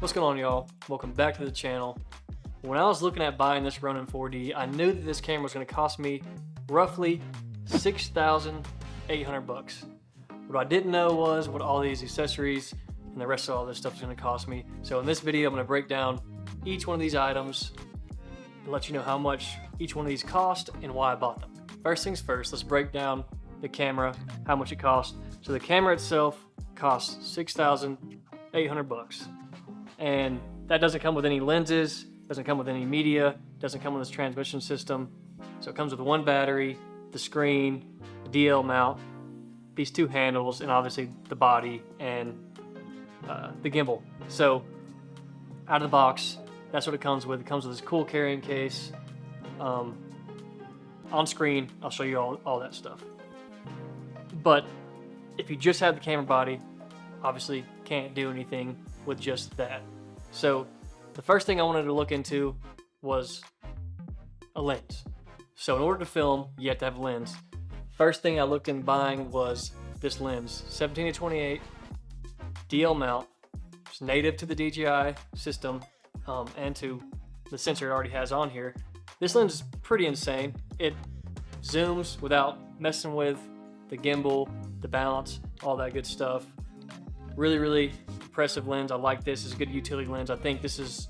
What's going on, y'all? Welcome back to the channel. When I was looking at buying this Ronin 4D, I knew that this camera was going to cost me roughly 6,800 bucks. What I didn't know was what all these accessories and the rest of all this stuff is going to cost me. So in this video, I'm going to break down each one of these items and let you know how much each one of these cost and why I bought them. First things first, let's break down the camera, how much it costs. So the camera itself costs 6,800 bucks. And that doesn't come with any lenses, doesn't come with any media, doesn't come with this transmission system. So it comes with one battery, the screen, the DL mount, these two handles, and obviously the body and the gimbal. So out of the box, that's what it comes with. It comes with this cool carrying case. On screen, I'll show you all that stuff. But if you just have the camera body, obviously can't do anything with just that. So the first thing I wanted to look into was a lens. So in order to film, you have to have a lens. First thing I looked in buying was this lens, 17-28 DL mount. It's native to the DJI system and to the sensor it already has on here. This lens is pretty insane. It zooms without messing with the gimbal, the balance, all that good stuff. Really impressive lens. I like this. It's a good utility lens. I think this is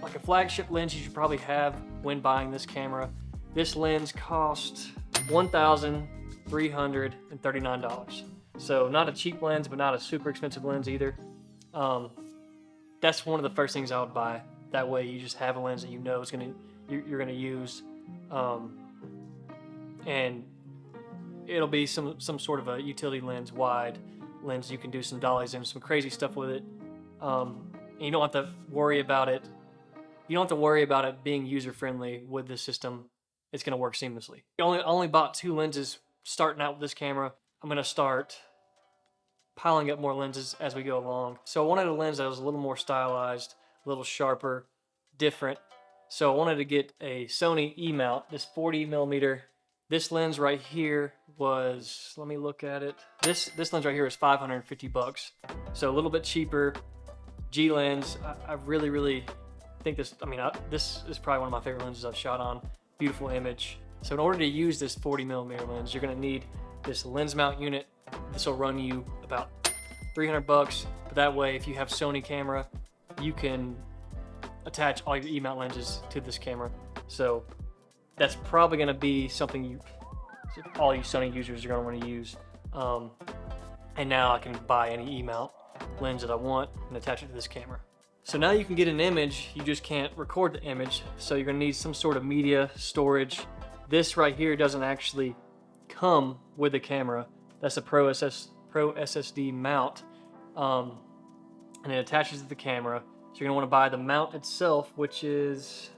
like a flagship lens you should probably have when buying this camera. This lens cost $1,339. So not a cheap lens, but not a super expensive lens either. That's one of the first things I would buy. That way you just have a lens that you know you're gonna use, and it'll be some sort of a utility lens, wide lens. You can do some dollies and some crazy stuff with it, and you don't have to worry about it. You don't have to worry about it being user-friendly with this system. It's going to work seamlessly. I only bought two lenses starting out with this camera. I'm going to start piling up more lenses as we go along. So I wanted a lens that was a little more stylized, a little sharper, different. So I wanted to get a Sony emount, this 40mm. This lens right here was, let me look at it. This lens right here is 550 bucks. So a little bit cheaper. G lens. I really think this, this is probably one of my favorite lenses I've shot on. Beautiful image. So in order to use this 40mm lens, you're gonna need this lens mount unit. This will run you about 300 bucks. But that way, if you have Sony camera, you can attach all your E-mount lenses to this camera. So that's probably going to be something all you Sony users are going to want to use. And now I can buy any E-mount lens that I want and attach it to this camera. So now you can get an image, you just can't record the image. So you're going to need some sort of media storage. This right here doesn't actually come with the camera. That's a Pro SSD mount, and it attaches to the camera. So you're going to want to buy the mount itself, which is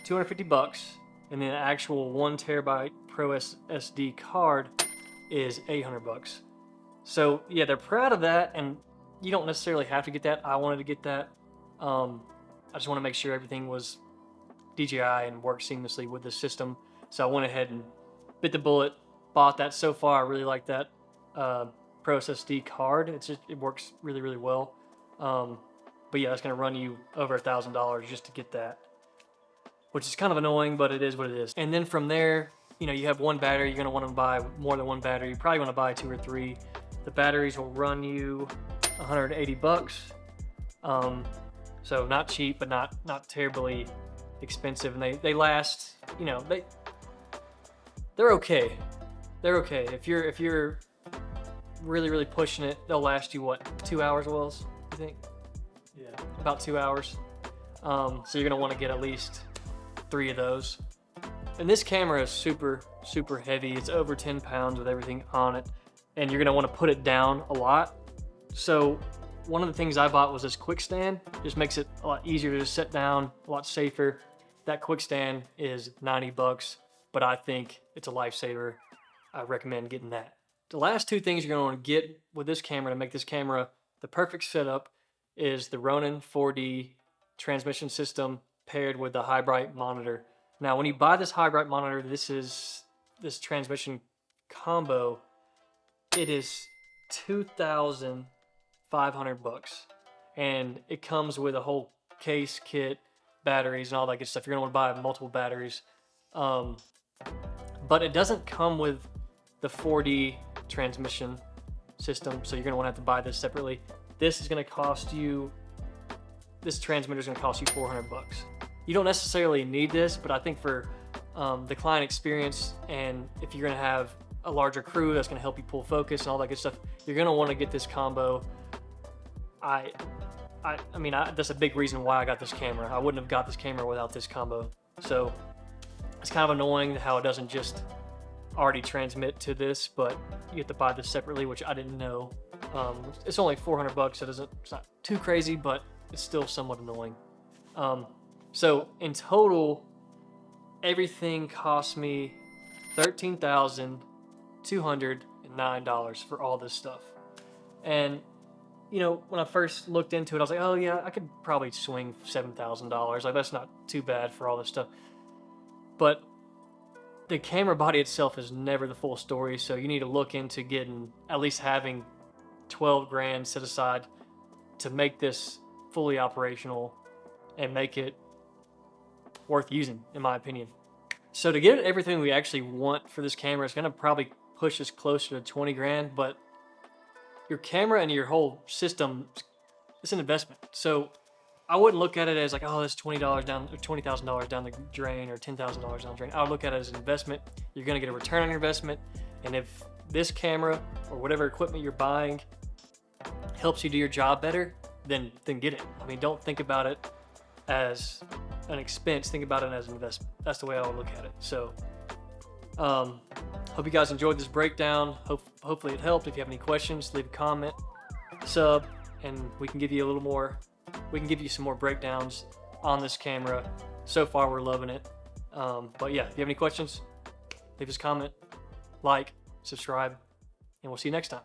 250 bucks, and then the actual 1 terabyte Pro SSD card is 800 bucks. So yeah, they're proud of that, and you don't necessarily have to get that. I wanted to get that. I just want to make sure everything was DJI and worked seamlessly with the system. So I went ahead and bit the bullet, bought that. So far, I really like that Pro SSD card. It works really well. But yeah, that's going to run you over $1,000 just to get that, which is kind of annoying, but it is what it is. And then from there, you have one battery. You're going to want to buy more than one battery. You probably want to buy 2 or 3. The batteries will run you 180 bucks. So not cheap, but not terribly expensive. And they last, they're okay. They're okay. If you're really pushing it, they'll last you what, 2 hours, Wells? You think? Yeah. About 2 hours. So you're gonna want to get at least 3 of those. And this camera is super heavy. It's over 10 pounds with everything on it. And you're gonna want to put it down a lot. So one of the things I bought was this Kwik Stand. Just makes it a lot easier to just set down, a lot safer. That Kwik Stand is 90 bucks, but I think it's a lifesaver. I recommend getting that. The last 2 things you're gonna want to get with this camera to make this camera the perfect setup is the Ronin 4D transmission system paired with the high bright monitor. Now, when you buy this high bright monitor, this transmission combo, it is 2,500 bucks. and it comes with a whole case, kit, batteries, and all that good stuff. You're gonna want to buy multiple batteries, but it doesn't come with the 4D transmission system, so you're gonna want to have to buy this separately. This is gonna cost you. This transmitter is gonna cost you $400. You don't necessarily need this, but I think for the client experience, and if you're gonna have a larger crew that's gonna help you pull focus and all that good stuff, you're gonna want to get this combo. I mean, that's a big reason why I got this camera. I wouldn't have got this camera without this combo. So it's kind of annoying how it doesn't just already transmit to this, but you have to buy this separately, which I didn't know. It's only $400, so it's not too crazy, but it's still somewhat annoying. So in total, everything cost me $13,209 for all this stuff. And you know, when I first looked into it, I was like, oh yeah, I could probably swing $7,000. Like, that's not too bad for all this stuff. But the camera body itself is never the full story, so you need to look into getting, at least having 12 grand set aside to make this fully operational and make it worth using, in my opinion. So to get everything we actually want for this camera, it's gonna probably push us closer to 20 grand, but your camera and your whole system, it's an investment. So I wouldn't look at it as like, oh, that's $20 down, or $20,000 down the drain, or $10,000 down the drain. I would look at it as an investment. You're gonna get a return on your investment, and if this camera or whatever equipment you're buying helps you do your job better, then get it. I mean, don't think about it as an expense. Think about it as an investment. That's the way I would look at it. So hope you guys enjoyed this breakdown. Hopefully it helped. If you have any questions, leave a comment, sub, and we can give you a little more. We can give you some more breakdowns on this camera. So far, we're loving it. But yeah, if you have any questions, leave us a comment, like, subscribe, and we'll see you next time.